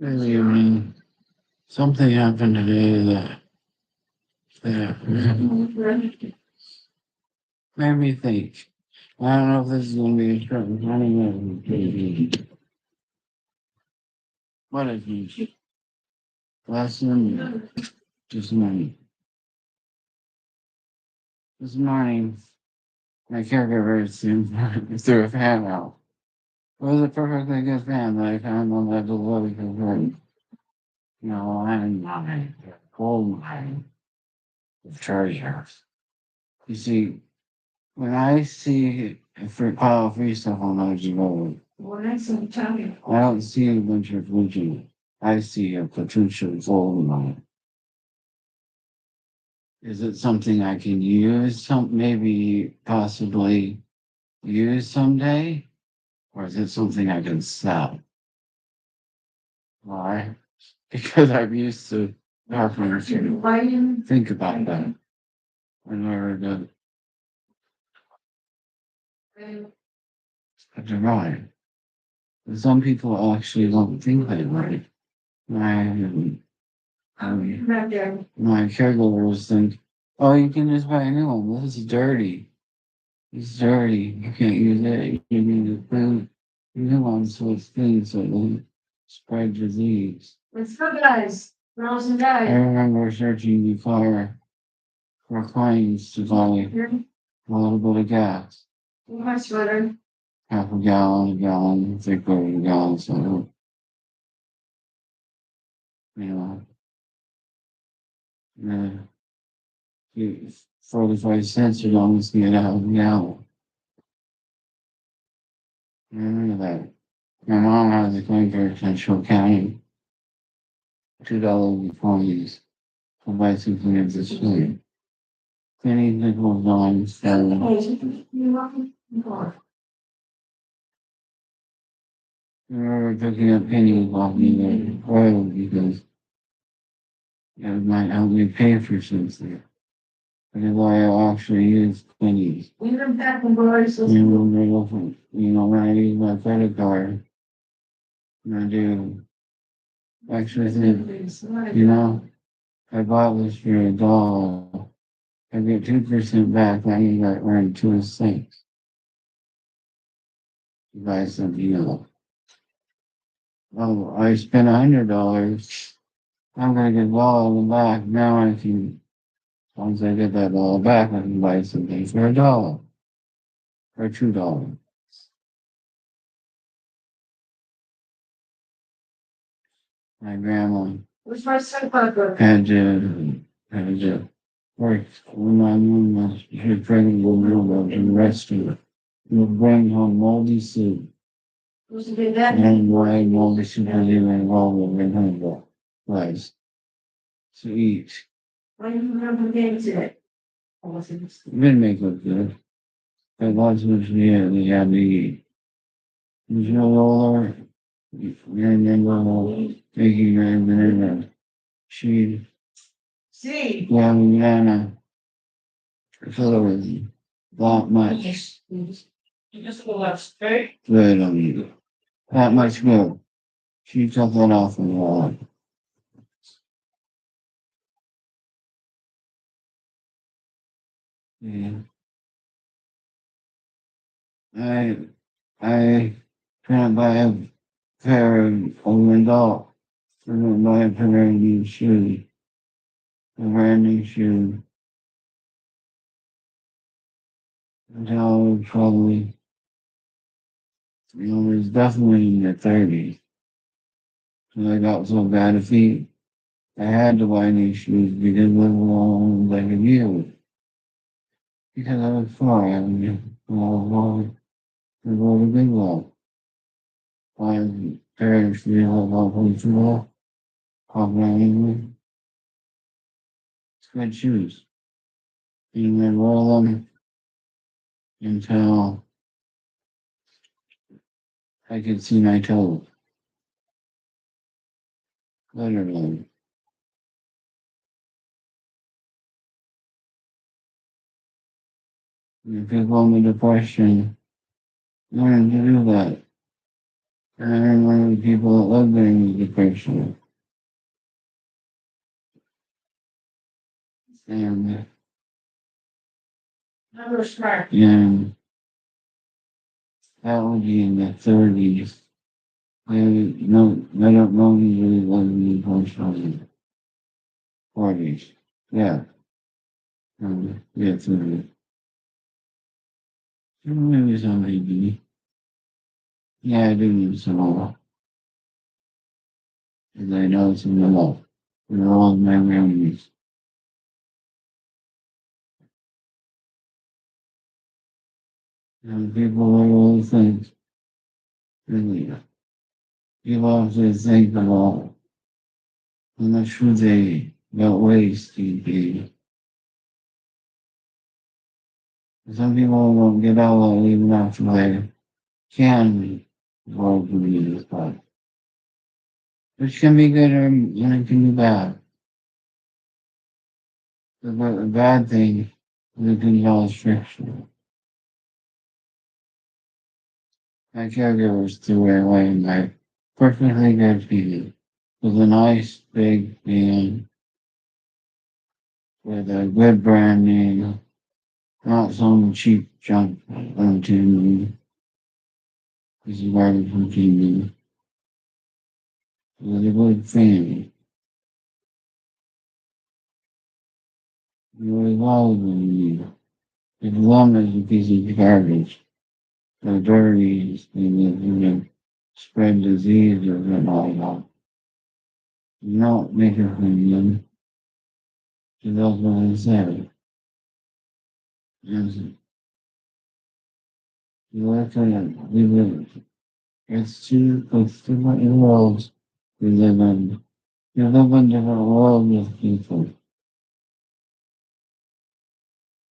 Really, I mean, something happened today that made me think. I don't know if this is going to be a short running what is it? Lesson this morning. This morning, my caregiver threw a fan out. It was a perfectly good fan that I found on that delivery because, I'm not a gold mine of treasures. You see, when I see a pile of free stuff on those road, I don't see a bunch of region. I see a potential gold mine. Is it something I can use? Maybe possibly use someday, or is it something I can sell? Why? Because I'm used to having to think about that in order to derive. Some people actually don't think that way. My my caregivers think, oh, you can just buy a new one. This is dirty. It's dirty. You can't use it. You need to clean new one so it's clean so it won't spread disease. Let's go, guys. Girls and guys. I remember searching before for coins to buy a little bit of gas. My sweater. Half a gallon, 3/4 gallon, so you know. Yeah. 45 cents would almost get out of the hour. I remember that. My mom has a claim for Central County, $2 for bicycling at the street. Penny nickel dimes I remember picking up pennies off the road because it might help me pay for something. But if I actually use pennies, when I use my credit card, and I do actually think, I bought this for $1. I get 2% back. I need to earn 2 cents to buy something else. Oh, I spent $100. I'm gonna get $1 back. Now I can, once I get that $1 back, I can buy something for $1 or $2. My grandma had to work when my mom was pregnant with me. Was in the restaurant. We would bring home moldy soup. And why moldy soup was even involved with bring home rice to eat. Why didn't you remember the game today? It didn't make it good. But lots of we had to eat. There's no roller. And then taking her banana. She, yeah, banana. So there was that much good on you. That much good. She took it off the wall. Yeah. I I couldn't buy a pair of adult. I couldn't buy a pair of new shoes. A brand new shoe. Until I was probably, it was definitely in the 30s. Because I got so bad feet. I had to buy new shoes because it was long like a year. Because I was sorry, I mean, I was a big one. My parents didn't have a comfortable, probably good shoes. And I wore them until I could see my toes. Literally. And if people me to question, learn to do that. And I remember the people that lived during the depression. And yeah, that would be in the 30s. No, I don't know he really lived in the 40s. Yeah, yeah, 30s. Maybe somebody. Yeah, I do need some more. Because I know some of them. They're all my memories. And people will think, really, people have to think about how much food they got waste to be. Some people don't get out even after they can go to the spot. Which can be good or and it can be bad. The bad thing is it can cause friction. My caregivers threw it away in my perfectly good TV with a nice big van with a good brand name, not some cheap junk on TV. This is garbage from TV. With a good family. You was always in need. If one is a piece of garbage, the dirty, you spread disease or all that. You don't make it from them. So that's what I said. Yes, you look at it, we live. It's two different worlds we live in. You live in different worlds with people.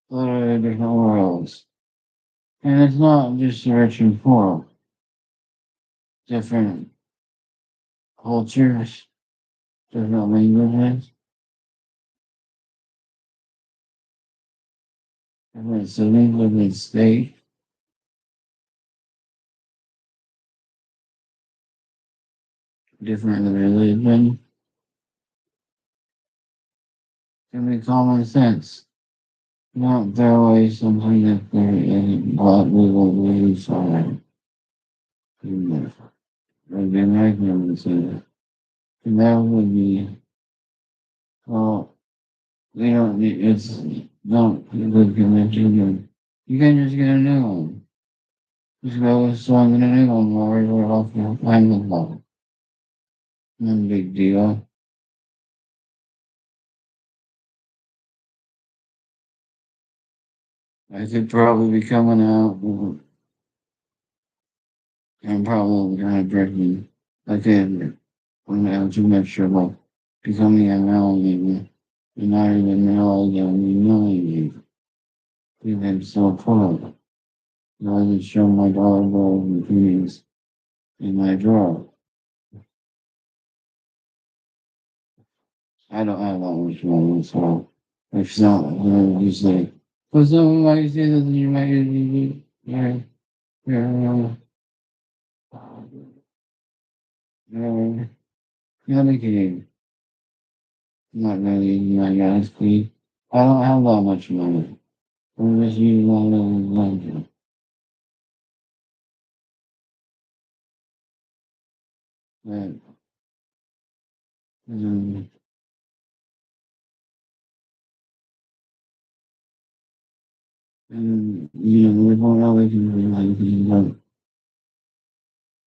Literally different worlds. And it's not just the rich and poor. Different cultures, different languages, different cities, different state, different religion. Can be common sense. Not throw away something that there isn't what we will lose on it. Like the American would say that. And that would be, well, they don't need, it's not a good connection. You can just get a new one. Just go with song and a new one while we're off your time with love. No big deal. I could probably be coming out and probably kind of drinking. Like I when I have too much trouble becoming a melody and not even realize that I'm humiliated. Because I'm so poor. I just show my dollar bills and pennies in my drawer. I don't have that much money, so if not, you say, well, someone might say that you might be, you're, dedicated. Not really, my guys, please. I don't have that much money. I'm just using my little money. But, um, there's one other thing we like to do,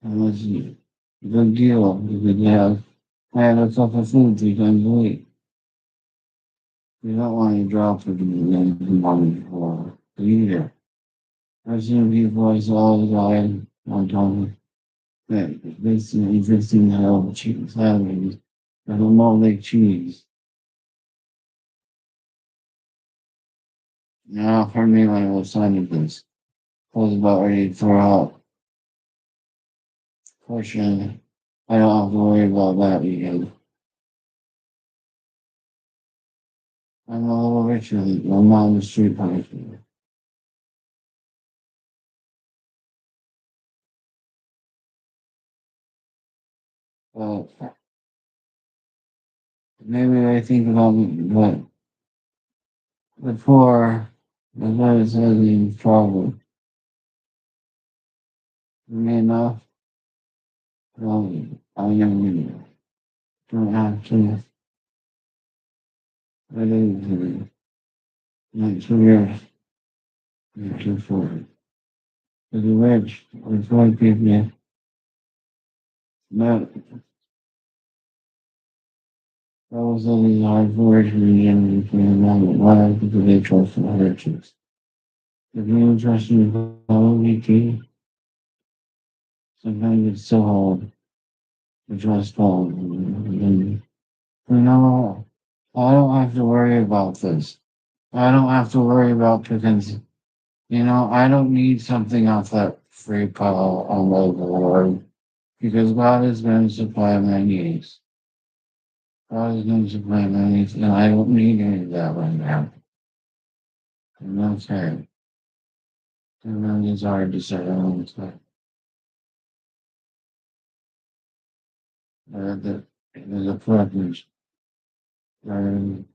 unless you, good deal, because I have a cup of food 3 times a week. You don't want to drop it in the morning for either. I've seen people I saw the guy on time that they see existing hell cheese salads and a moldy cheese. Now, for me, when I was signing this, I was about ready to throw up. Fortunately, I don't have to worry about that because I'm a little richer than my mom's street person. But maybe they think about me, but before the virus having trouble, me enough, I am don't have to, I didn't, like 2 years, not too forward. For the rich, it's like people, that, that was only hard for rich region between them, why because they trust the riches. If you trust in quality, sometimes it's so hard to trust all. And, I don't have to worry about this. I don't have to worry about chickens. I don't need something off that free pile all over the world because God is going to supply my needs. God is going to supply my needs, and I don't need any of that right now. And that's okay. And then it's hard to say, oh, it's like, there's a preference. Um,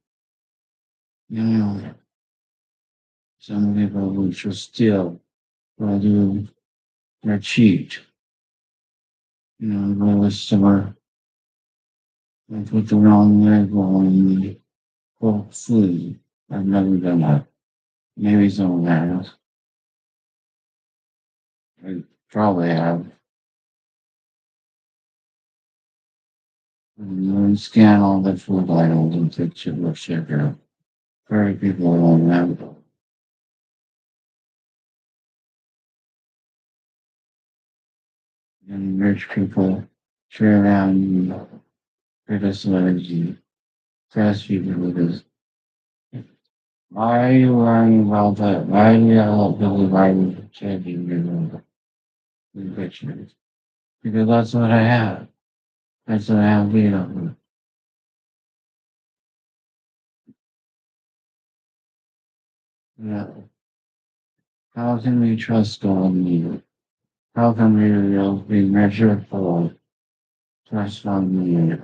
you know, some people will just steal or do or cheat. Go to the store and put the wrong label on the food. I've never done that. Maybe some have. I probably have. And then scan all the food items and take sugar. Very people on that. And rich people share around and criticize and press people with this. Why are you worrying about that? Why do you have people writing changing your pictures? Because that's what I have. That's what I have been on. Yeah. How can we trust God in you? How can we really be measured for trust on you?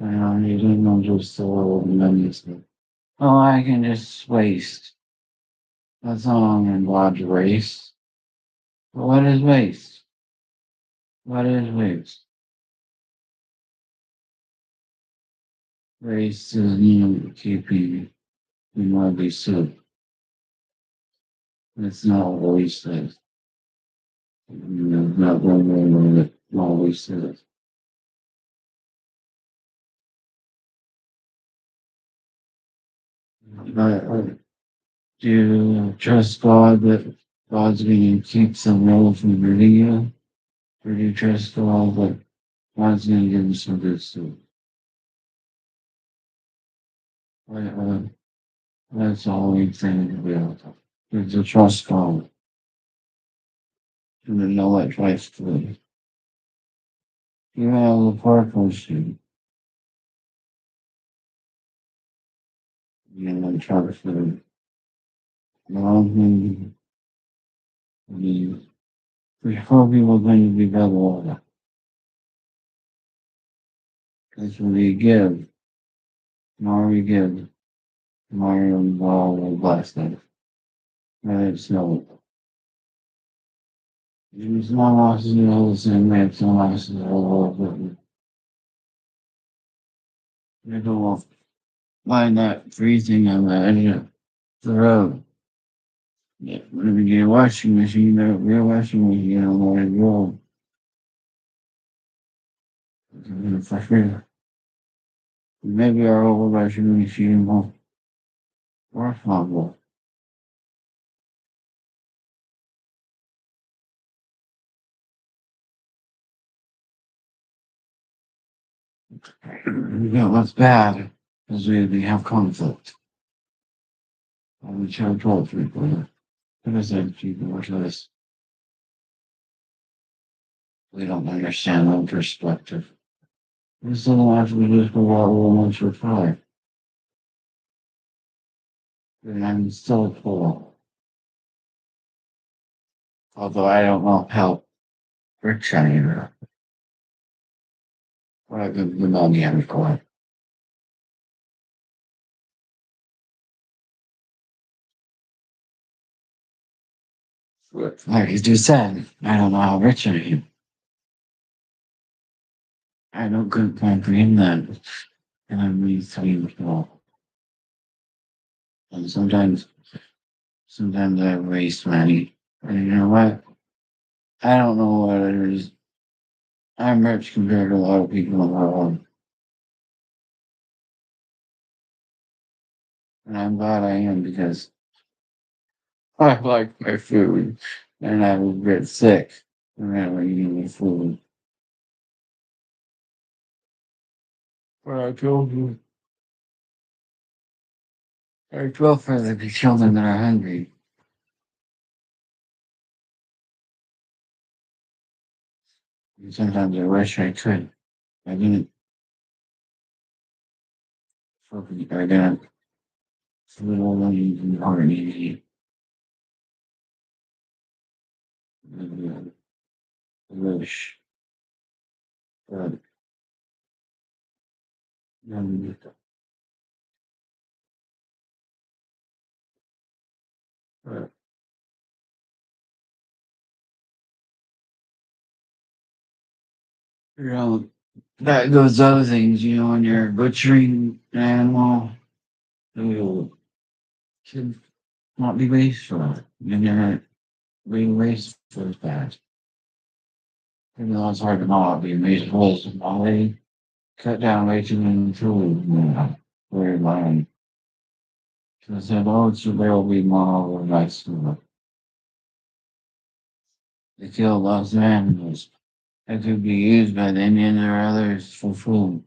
You don't know just the little money. Oh, I can just waste. That's not on God's race. But what is waste? What is waste? Waste is keeping the muddy soup. It's not what waste is. Not one way that waste is. But do you trust God that God's going to keep some role from hurting you? Or do you trust God that God's going to give you some good stuff? That's all we think to be able to trust God and to know that Christ good. Even as a poor person, trust God. Long thing, before people going to be better, because when we give, the more we give, the more God will bless us. And it's no, it's not lost in the same way, it's not lost in the whole world. You don't find that free thing on the edge of the road. Yeah, when we get a washing machine, the real washing machine on the way to roll. For sure. Maybe our old washing machine won't work longer. What's bad is we have conflict. And we try to talk to people. Criticize people because we don't understand their perspective. This doesn't have to be just for what we want to try. And I'm still poor. Although I don't know how rich I am. Right, the money I'm going. Like you just said, I don't know how rich I am. I don't comprehend that. And I'm really three well. And sometimes I waste money. And you know what? I don't know what it is. I'm rich compared to a lot of people in the world. And I'm glad I am because I like my food. And I will get sick whenever eating the food. But I feel for the children that are hungry. And sometimes I wish I could. I didn't I didn't little money harmony. I wish. But um, but, you know, that those other things, when you're butchering an animal, you should not be wasteful. And you're being wasteful is bad. Even though it's hard to not be wasteful is already cut down way too many food. Where mine. So I said, oh, there will be more nice food. They kill lots of animals that could be used by the Indians or others for food.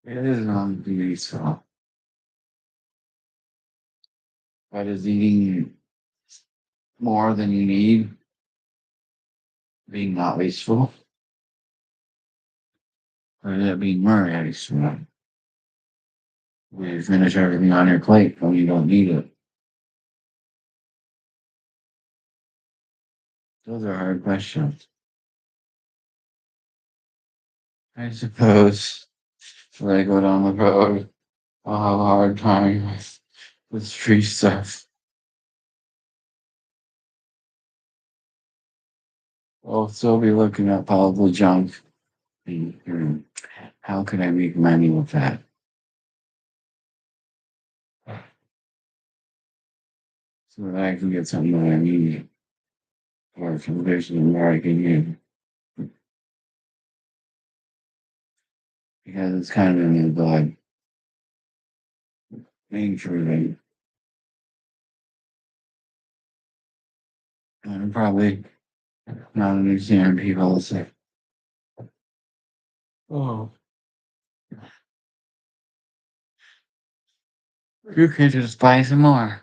It is not be useful. But is eating more than you need being not wasteful? Or is it being more wasteful? Where you finish everything on your plate when you don't need it? Those are hard questions. I suppose when I go down the road, I'll have a hard time with street stuff. I'll still be looking at all the junk. And how can I make money with that? So that I can get something that I need or a condition where I can use. Because it's kind of in the blood. Making sure that I'm probably not understanding people say, oh, you can just buy some more.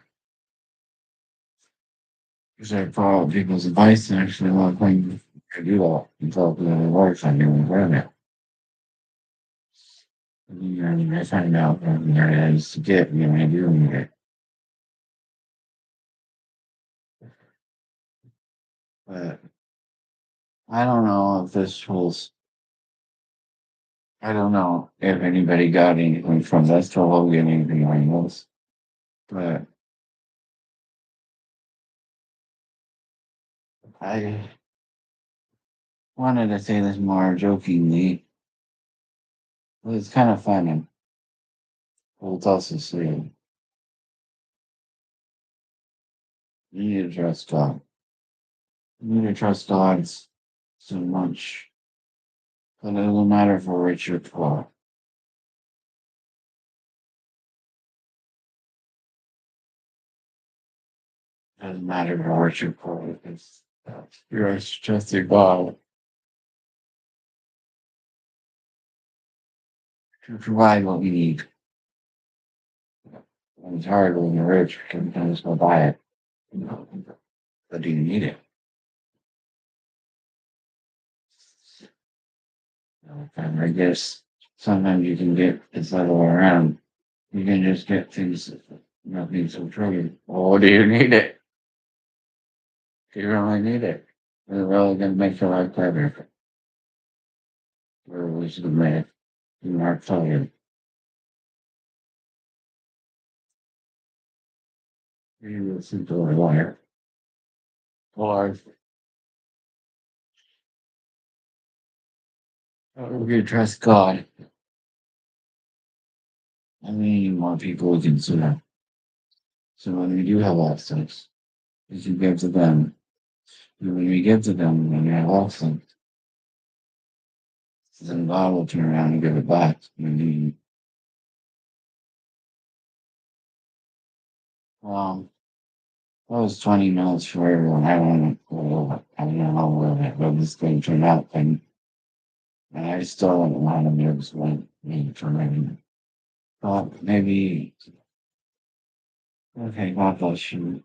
Because I follow people's advice and actually a lot of things to do that until it works. I do it. And I find out that there is to get, I do need it. But I don't know if this was, I don't know if anybody got anything from this to Logan, anything like this. But I wanted to say this more jokingly. But it's kind of funny. Well, it's also serious. You need to trust God. You need to trust God so much that it doesn't matter if we're rich or poor. It doesn't matter if we're rich or poor. Because you're trusting God to provide what we need. And it's hard when you're rich because you can just go buy it. But do you need it? And I guess sometimes you can get this other way around. You can just get things Nothing's so triggered. Oh, do you need it? Do you really need it? Is it really gonna make your life better? Or was it made you not tired? You listen to a liar. Or you trust God. I mean, more people can see that. So when we do have access, we should give to them. And when we give to them, when we have access, then God will turn around and give it back. I mean, well, that was 20 minutes for everyone. I don't know where this thing turned out. And I still don't know how to use one for me. But maybe, okay, God bless you.